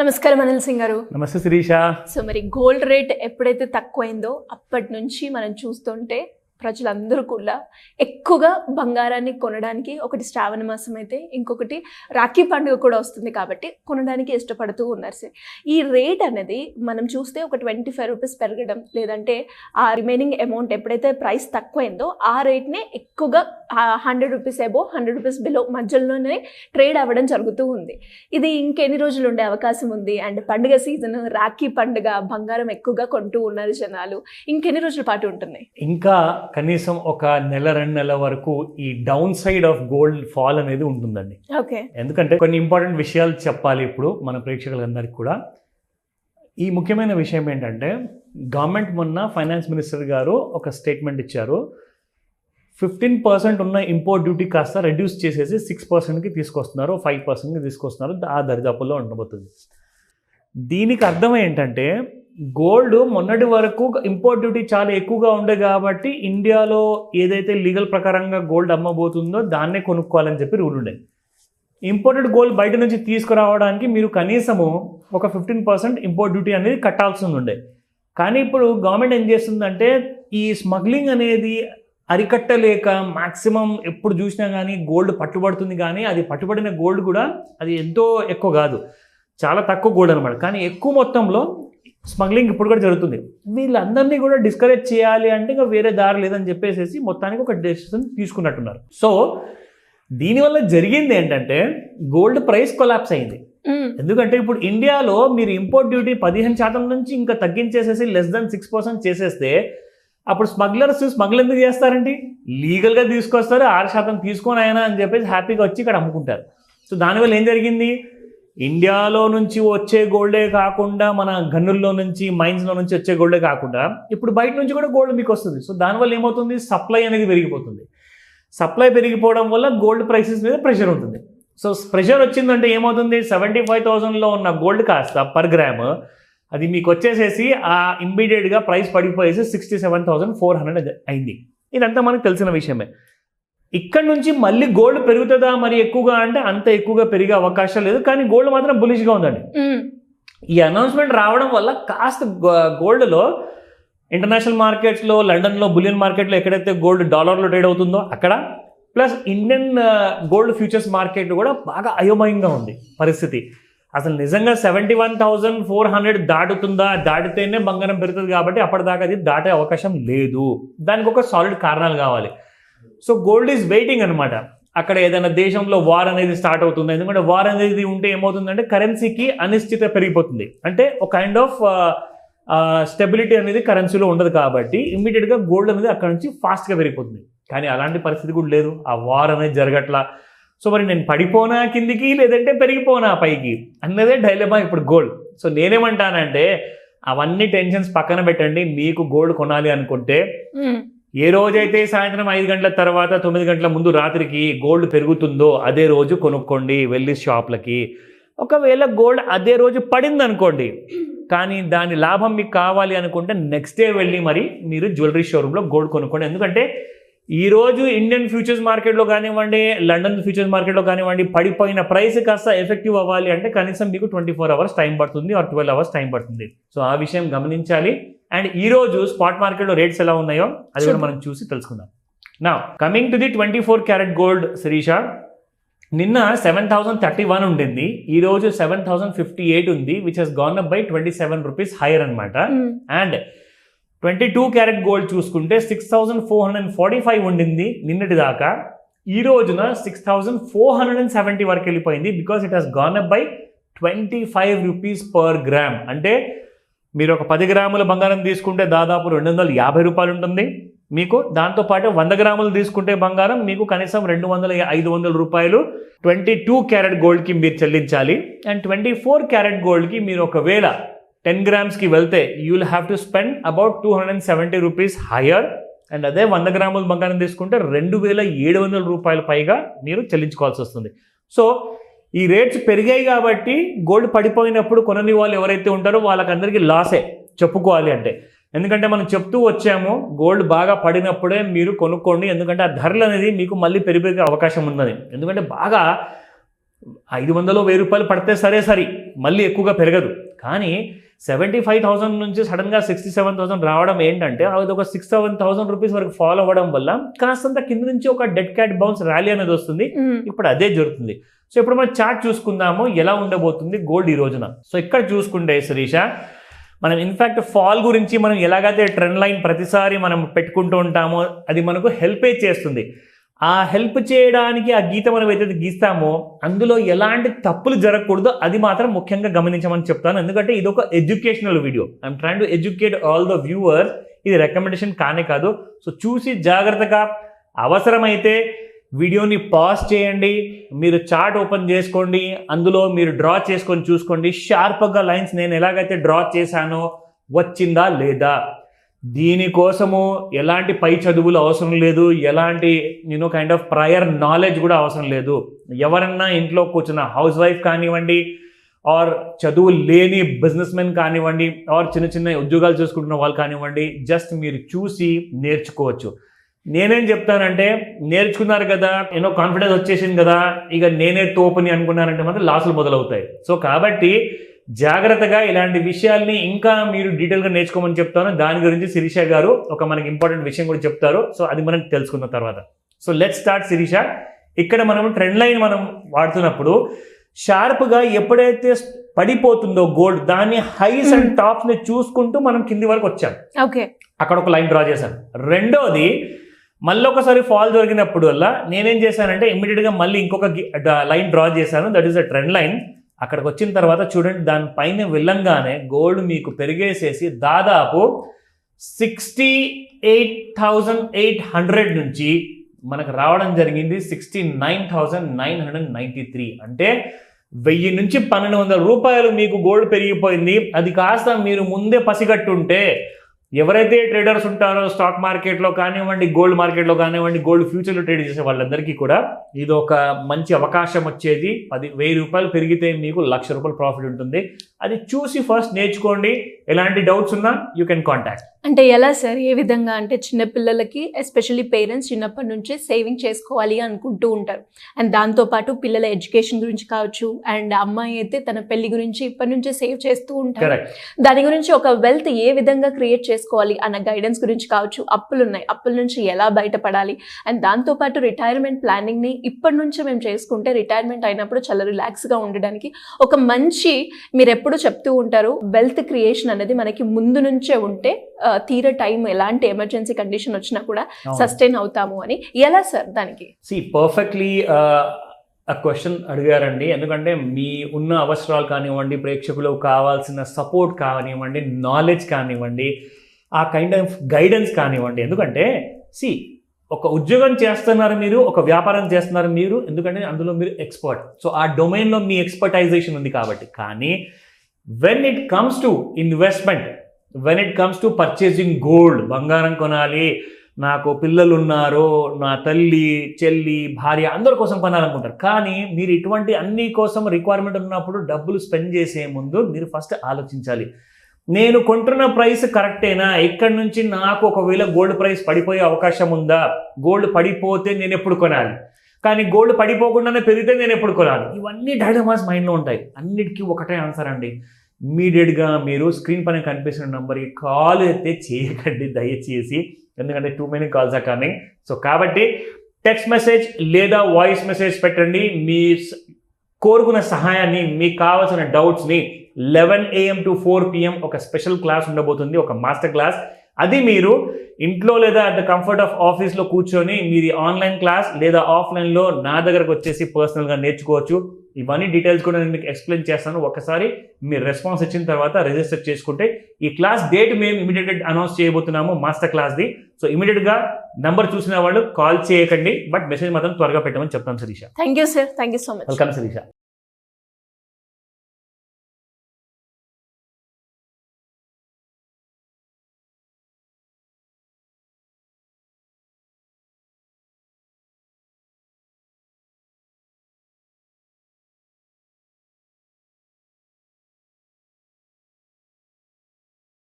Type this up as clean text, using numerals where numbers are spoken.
నమస్కారం అనిల్ సింగ్ గారు. నమస్తే శిరీష. సో మరి గోల్డ్ రేట్ ఎప్పుడైతే తక్కువైందో అప్పటి నుంచి మనం చూస్తుంటే ప్రజలందరూ కూడా ఎక్కువగా బంగారాన్ని కొనడానికి, ఒకటి శ్రావణ మాసం అయితే ఇంకొకటి రాఖీ పండుగ కూడా వస్తుంది కాబట్టి కొనడానికి ఇష్టపడుతూ ఉన్నారు సార్. ఈ రేట్ అనేది మనం చూస్తే ఒక 25 రూపీస్ పెరగడం, లేదంటే ఆ రిమైనింగ్ అమౌంట్ ఎప్పుడైతే ప్రైస్ తక్కువైందో ఆ రేట్నే ఎక్కువగా 100 రూపీస్ ఎబో 100 రూపీస్ బిలో మధ్యలోనే ట్రేడ్ అవ్వడం జరుగుతూ ఉంది. ఇది ఇంకెన్ని రోజులు ఉండే అవకాశం ఉంది? అండ్ పండుగ సీజన్, రాఖీ పండుగ, బంగారం ఎక్కువగా కొంటూ ఉన్నారు జనాలు. ఇంకెన్ని రోజుల పాటు ఉంటున్నాయి? ఇంకా కనీసం ఒక నెల 2 నెలల వరకు ఈ down side of gold fall అనేది ఉంటుందండి. ఓకే. ఎందుకంటే కొన్ని ఇంపార్టెంట్ విషయాలు చెప్పాలి ఇప్పుడు మన ప్రేక్షకులందరికీ కూడా. ఈ ముఖ్యమైన విషయం ఏంటంటే, గవర్నమెంట్ మొన్న ఫైనాన్స్ మినిస్టర్ గారు ఒక స్టేట్మెంట్ ఇచ్చారు. 15% ఉన్న ఇంపోర్ట్ డ్యూటీ కాస్త రెడ్యూస్ చేసేసి 6%కి తీసుకొస్తున్నారు, 5%కి తీసుకొస్తున్నారు. ఆ దరిదాపుల్లో ఉండబోతుంది. దీనికి అర్థం ఏంటంటే, గోల్డ్ మొన్నటి వరకు ఇంపోర్ట్ డ్యూటీ చాలా ఎక్కువగా ఉండే కాబట్టి ఇండియాలో ఏదైతే లీగల్ ప్రకారంగా గోల్డ్ అమ్మబోతుందో దాన్నే కొనుక్కోవాలని చెప్పి రూల్ ఉండే. ఇంపోర్టెడ్ గోల్డ్ బయట నుంచి తీసుకురావడానికి మీరు కనీసము ఒక 15% ఇంపోర్ట్ డ్యూటీ అనేది కట్టాల్సి ఉండే. కానీ ఇప్పుడు గవర్నమెంట్ ఏం చేస్తుందంటే, ఈ స్మగ్లింగ్ అనేది అరికట్టలేక మ్యాక్సిమం ఎప్పుడు చూసినా కానీ గోల్డ్ పట్టుబడుతుంది. కానీ అది పట్టుబడిన గోల్డ్ కూడా అది ఎంతో ఎక్కువ కాదు, చాలా తక్కువ గోల్డ్ అనమాట. కానీ ఎక్కువ మొత్తంలో స్మగ్లింగ్ ఇప్పుడు కూడా జరుగుతుంది. వీళ్ళందరినీ కూడా డిస్కరేజ్ చేయాలి అంటే ఇంకా వేరే దారి లేదని చెప్పేసి మొత్తానికి ఒక డెసిషన్ తీసుకున్నట్టున్నారు. సో దీనివల్ల జరిగింది ఏంటంటే, గోల్డ్ ప్రైస్ కొలాప్స్ అయింది. ఎందుకంటే ఇప్పుడు ఇండియాలో మీరు ఇంపోర్ట్ డ్యూటీ 15% నుంచి ఇంకా తగ్గించేసేసి <6% చేసేస్తే అప్పుడు స్మగ్లర్ ఎందుకు చేస్తారండి? లీగల్గా తీసుకొస్తారు, 6% తీసుకొని అయినా అని చెప్పేసి హ్యాపీగా వచ్చి ఇక్కడ అమ్ముకుంటారు. సో దానివల్ల ఏం జరిగింది, ఇండియాలో నుంచి వచ్చే గోల్డే కాకుండా మన గన్నుల్లో నుంచి, మైన్స్లో నుంచి వచ్చే గోల్డే కాకుండా ఇప్పుడు బయట నుంచి కూడా గోల్డ్ మీకు వస్తుంది. సో దానివల్ల ఏమవుతుంది, సప్లై అనేది పెరిగిపోతుంది. సప్లై పెరిగిపోవడం వల్ల గోల్డ్ ప్రైసెస్ మీద ప్రెషర్ ఉంటుంది. సో ప్రెషర్ వచ్చిందంటే ఏమవుతుంది, 75,000లో ఉన్న గోల్డ్ కాస్త పర్ గ్రామ్ అది మీకు వచ్చేసేసి ఇమ్మీడియట్గా ప్రైస్ పడిపోయేసి 67,400 అయింది. ఇదంతా మనకు తెలిసిన విషయమే. ఇక్కడ నుంచి మళ్ళీ గోల్డ్ పెరుగుతుందా మరి ఎక్కువగా అంటే అంత ఎక్కువగా పెరిగే అవకాశం లేదు. కానీ గోల్డ్ మాత్రం బులిష్గా ఉందండి. ఈ అనౌన్స్మెంట్ రావడం వల్ల కాస్త గోల్డ్లో ఇంటర్నేషనల్ మార్కెట్స్లో, లండన్లో బులియన్ మార్కెట్లో ఎక్కడైతే గోల్డ్ డాలర్లో ట్రేడ్ అవుతుందో అక్కడ, plus Indian gold futures market కూడా బాగా అయోమయంగా ఉంది పరిస్థితి. అసలు నిజంగా 71,400 దాటుతుందా? దాటితేనే బంగారం పెరుగుతుంది కాబట్టి అప్పటిదాకా అది దాటే అవకాశం లేదు. దానికి ఒక సాలిడ్ కారణాలు కావాలి. సో గోల్డ్ ఈజ్ వెయిటింగ్ అనమాట. అక్కడ ఏదైనా దేశంలో వార్ అనేది స్టార్ట్ అవుతుంది. ఎందుకంటే వార్ అనేది ఉంటే ఏమవుతుందంటే కరెన్సీకి అనిశ్చిత పెరిగిపోతుంది. అంటే ఒక కైండ్ ఆఫ్ స్టెబిలిటీ అనేది కరెన్సీలో ఉండదు కాబట్టి ఇమ్మీడియట్గా గోల్డ్ అనేది అక్కడ నుంచి ఫాస్ట్గా పెరిగిపోతుంది. కానీ అలాంటి పరిస్థితి కూడా లేదు. ఆ వార్ అనేది జరగట్లా. సో మరి నేను పడిపోనా కిందికి, లేదంటే పెరిగిపోనా పైకి అన్నదే డైలమా ఇప్పుడు గోల్డ్. సో నేనేమంటానంటే, అవన్నీ టెన్షన్స్ పక్కన పెట్టండి. మీకు గోల్డ్ కొనాలి అనుకుంటే ఏ రోజైతే సాయంత్రం 5 గంటల తర్వాత 9 గంటల ముందు రాత్రికి గోల్డ్ పెరుగుతుందో అదే రోజు కొనుక్కోండి వెళ్ళి షాప్లకి. ఒకవేళ గోల్డ్ అదే రోజు పడింది అనుకోండి, కానీ దాని లాభం మీకు కావాలి అనుకుంటే నెక్స్ట్ డే వెళ్ళి మరి మీరు జ్యువెలరీ షోరూంలో గోల్డ్ కొనుక్కోండి. ఎందుకంటే ఈరోజు ఇండియన్ ఫ్యూచర్స్ మార్కెట్లో కానివ్వండి, లండన్ ఫ్యూచర్స్ మార్కెట్లో కానివ్వండి, పడిపోయిన ప్రైస్ కాస్త ఎఫెక్టివ్ అవ్వాలి అంటే కనీసం మీకు 24 అవర్స్ టైం పడుతుంది, ఆర్ 12 అవర్స్ టైం పడుతుంది. సో ఆ విషయం గమనించాలి. అండ్ ఈరోజు స్పాట్ మార్కెట్లో రేట్స్ ఎలా ఉన్నాయో అది కూడా మనం చూసి తెలుసుకుందాం. నా coming to the 24 carat gold Sirisha, నిన్న 7,031 ఉండింది, ఈరోజు 7,058 ఉంది, which has gone up by 27 rupees higher అనమాట. అండ్ 22 క్యారెట్ గోల్డ్ చూసుకుంటే 6,445 ఉండింది నిన్నటి దాకా, ఈ రోజున 6,470 వరకు వెళ్ళిపోయింది. Because it has gone up by 25 rupees per gram. అంటే మీరు ఒక 10 గ్రాముల బంగారం తీసుకుంటే దాదాపు 250 రూపాయలు ఉంటుంది మీకు. దాంతోపాటు 100 గ్రాములు తీసుకుంటే బంగారం మీకు కనీసం 200-500 రూపాయలు 22 క్యారెట్ గోల్డ్కి మీరు చెల్లించాలి. అండ్ 24 క్యారెట్ గోల్డ్కి మీరు ఒకవేళ 10 గ్రామ్స్కి వెళ్తే you will have to spend about 270 rupees higher. And అదే 100 గ్రాముల బంగారం తీసుకుంటే 2,700 రూపాయల పైగా మీరు చెల్లించుకోవాల్సి వస్తుంది. సో ఈ రేట్స్ పెరిగాయి కాబట్టి గోల్డ్ పడిపోయినప్పుడు కొనని వాళ్ళు ఎవరైతే ఉంటారో వాళ్ళకందరికీ లాసే చెప్పుకోవాలి అంటే. ఎందుకంటే మనం చెప్తూ వచ్చాము, గోల్డ్ బాగా పడినప్పుడే మీరు కొనుక్కోండి. ఎందుకంటే ఆ ధరలు అనేది మీకు మళ్ళీ పెరిగే అవకాశం ఉన్నది. ఎందుకంటే బాగా 500-1000 పడితే సరే మళ్ళీ ఎక్కువగా పెరగదు. కానీ 75,000 నుంచి సడన్గా 67,000 రావడం ఏంటంటే అది ఒక 6,000-7,000 రూపీస్ వరకు ఫాలో అవ్వడం వల్ల కాస్తంత కింద నుంచి ఒక డెడ్ క్యాట్ బౌన్స్ ర్యాలీ అనేది వస్తుంది. ఇప్పుడు అదే జరుగుతుంది. సో ఇప్పుడు మనం చార్ట్ చూసుకుందాము ఎలా ఉండబోతుంది గోల్డ్ ఈ రోజున. సో ఇక్కడ చూసుకుంటే శిరీష, మనం ఇన్ఫ్యాక్ట్ ఫాల్ గురించి మనం ఎలాగైతే ట్రెండ్ లైన్ ప్రతిసారి మనం పెట్టుకుంటూ ఉంటామో అది మనకు హెల్ప్ చేస్తుంది. ఆ హెల్ప్ చేయడానికి ఆ గీత మనం ఏదైతే గీస్తామో అందులో ఎలాంటి తప్పులు జరగకూడదో అది మాత్రం ముఖ్యంగా గమనించమని చెప్తాను. ఎందుకంటే ఇది ఒక educational video. I'm trying to educate all the viewers. ఇది రికమెండేషన్ కానే కాదు. సో చూసి జాగ్రత్తగా అవసరమైతే వీడియోని పాజ్ చేయండి, మీరు చార్ట్ ఓపెన్ చేసుకోండి, అందులో మీరు డ్రా చేసుకొని చూసుకోండి షార్ప్గా లైన్స్ నేను ఎలాగైతే డ్రా చేశానో వచ్చిందా లేదా. దీనికోసము ఎలాంటి పై చదువులు అవసరం లేదు, ఎలాంటి కైండ్ ఆఫ్ ప్రయర్ నాలెడ్జ్ కూడా అవసరం లేదు. ఎవరన్నా ఇంట్లో కూర్చున్న హౌస్ వైఫ్ కానివ్వండి, ఆర్ చదువు లేని బిజినెస్ మెన్ కానివ్వండి, ఆర్ చిన్న ఉద్యోగాలు చేసుకుంటున్న వాళ్ళు కానివ్వండి, జస్ట్ మీరు చూసి నేర్చుకోవచ్చు. నేనేం చెప్తానంటే, నేర్చుకున్నారు కదా, కాన్ఫిడెన్స్ వచ్చేసింది కదా, ఇక నేనే తోపుని అనుకున్నారంటే మాత్రం లాసులు మొదలవుతాయి. సో కాబట్టి జాగ్రత్తగా ఇలాంటి విషయాల్ని ఇంకా మీరు డీటెయిల్గా నేర్చుకోమని చెప్తాను. దాని గురించి శిరీష గారు ఒక మనకి ఇంపార్టెంట్ విషయం కూడా చెప్తారు. సో అది మనం తెలుసుకున్న తర్వాత. So let's start Sirisha. ఇక్కడ మనం ట్రెండ్ లైన్ మనం వాడుతున్నప్పుడు షార్ప్గా ఎప్పుడైతే పడిపోతుందో గోల్డ్, దాన్ని హైస్ అండ్ టాప్స్ ని చూసుకుంటూ మనం కింది వరకు వచ్చాం. ఓకే, అక్కడ ఒక లైన్ డ్రా చేశాను. రెండోది, మళ్ళీ ఒకసారి ఫాల్ జరిగినప్పుడు వల్ల నేనేం చేశానంటే ఇమ్మీడియట్గా మళ్ళీ ఇంకొక లైన్ డ్రా చేశాను. That is a trend line. అక్కడికి వచ్చిన తర్వాత చూడండి, దానిపైన వెళ్ళంగానే గోల్డ్ మీకు పెరిగేసేసి దాదాపు 68,800 నుంచి మనకు రావడం జరిగింది 69,993. అంటే 1000 నుంచి 1,200 రూపాయలు మీకు గోల్డ్ పెరిగిపోయింది. అది కాస్త మీరు ముందే పసిగట్టుంటే, ఎవరైతే ట్రేడర్స్ ఉంటారో స్టాక్ మార్కెట్లో కానివ్వండి, గోల్డ్ మార్కెట్లో కానివ్వండి, గోల్డ్ ఫ్యూచర్లో ట్రేడ్ చేసే వాళ్ళందరికీ కూడా ఇది ఒక మంచి అవకాశం వచ్చేది. 10,000 రూపాయలు పెరిగితే మీకు 1,00,000 రూపాయలు ప్రాఫిట్ ఉంటుంది. అది చూసి ఫస్ట్ నేర్చుకోండి. ఎలాంటి డౌట్స్ ఉన్నా యూ కెన్ కాంటాక్ట్. అంటే ఎలా సార్, ఏ విధంగా అంటే చిన్నపిల్లలకి ఎస్పెషల్లీ పేరెంట్స్ చిన్నప్పటి నుంచే సేవింగ్ చేసుకోవాలి అనుకుంటూ ఉంటారు. అండ్ దాంతోపాటు పిల్లల ఎడ్యుకేషన్ గురించి కావచ్చు, అండ్ అమ్మాయి అయితే తన పెళ్లి గురించి ఇప్పటి నుంచే సేవ్ చేస్తూ ఉంటారు. దాని గురించి ఒక వెల్త్ ఏ విధంగా క్రియేట్ చేసుకోవాలి అన్న గైడెన్స్ గురించి కావచ్చు. అప్పులు ఉన్నాయి, అప్పుల నుంచి ఎలా బయటపడాలి, అండ్ దాంతోపాటు రిటైర్మెంట్ ప్లానింగ్ని ఇప్పటి నుంచే మేము చేసుకుంటే రిటైర్మెంట్ అయినప్పుడు చాలా రిలాక్స్గా ఉండడానికి ఒక మంచి, మీరు ఎప్పుడు చెప్తూ ఉంటారు వెల్త్ క్రియేషన్ అనేది మనకి ముందు నుంచే ఉంటే తీర టైం ఎలాంటి ఎమర్జెన్సీ కండిషన్ వచ్చినా కూడా సస్టైన్ అవుతాము అని. ఎలా సార్ దానికి? పర్ఫెక్ట్లీ ఆ క్వశ్చన్ అడిగారండి. ఎందుకంటే మీ ఉన్న అవసరాలు కానివ్వండి, ప్రేక్షకులకు కావాల్సిన సపోర్ట్ కానివ్వండి, నాలెడ్జ్ కానివ్వండి, ఆ కైండ్ ఆఫ్ గైడెన్స్ కానివ్వండి. ఎందుకంటే ఒక ఉద్యోగం చేస్తున్నారు మీరు, ఒక వ్యాపారం చేస్తున్నారు మీరు, ఎందుకంటే అందులో మీరు ఎక్స్పర్ట్. సో ఆ డొమైన్లో మీ ఎక్స్పర్టైజేషన్ ఉంది కాబట్టి. కానీ when it comes to investment, when it comes to purchasing gold, బంగారం కొనాలి, నాకు పిల్లలు ఉన్నారు, నా తల్లి చెల్లి భార్య అందరి కోసం కొనాలనుకుంటారు. కానీ మీరు ఇటువంటి అన్ని కోసం రిక్వైర్మెంట్ ఉన్నప్పుడు డబ్బులు స్పెండ్ చేసే ముందు మీరు ఫస్ట్ ఆలోచించాలి, నేను కొంటున్న ప్రైస్ కరెక్టేనా, ఇక్కడి నుంచి నాకు ఒకవేళ గోల్డ్ ప్రైస్ పడిపోయే అవకాశం ఉందా, గోల్డ్ పడిపోతే నేను ఎప్పుడు కొనాలి, కానీ గోల్డ్ పడిపోకుండానే పెరిగితే నేను ఎప్పుడు కొనాలి. ఇవన్నీ డైలమాస్ మైండ్లో ఉంటాయి. అన్నిటికీ ఒకటే ఆన్సర్ అండి. ఇమ్మీడియట్గా మీరు స్క్రీన్ పైన కనిపిస్తున్న నెంబర్కి కాల్ అయితే చేయకండి దయచేసి, ఎందుకంటే too many calls are coming. So కాబట్టి టెక్స్ట్ మెసేజ్ లేదా వాయిస్ మెసేజ్ పెట్టండి. మీ కోరుకున్న సహాయాన్ని, మీకు కావాల్సిన డౌట్స్ని 11 AM to 4 PM ఒక స్పెషల్ క్లాస్ ఉండబోతుంది, ఒక మాస్టర్ క్లాస్. అది మీరు ఇంట్లో లేదా అట్ ద కంఫర్ట్ ఆఫ్ ఆఫీస్లో కూర్చొని మీరు ఆన్లైన్ క్లాస్ లేదా ఆఫ్లైన్లో నా దగ్గరకు వచ్చేసి పర్సనల్గా నేర్చుకోవచ్చు. ఇవన్నీ డీటెయిల్స్ కూడా నేను మీకు ఎక్స్ప్లెయిన్ చేస్తాను. ఒకసారి మీరు రెస్పాన్స్ ఇచ్చిన తర్వాత రిజిస్టర్ చేసుకుంటే ఈ క్లాస్ డేట్ మేము ఇమీడియట్గా అనౌన్స్ చేయబోతున్నాము, మాస్టర్ క్లాస్ది. సో ఇమీడియట్గా నెంబర్ చూసిన వాళ్ళు కాల్ చేయకండి, బట్ మెసేజ్ మాత్రం త్వరగా పెట్టమని చెప్తాను Sirisha. Thank you sir, thank you so much. Welcome Sirisha.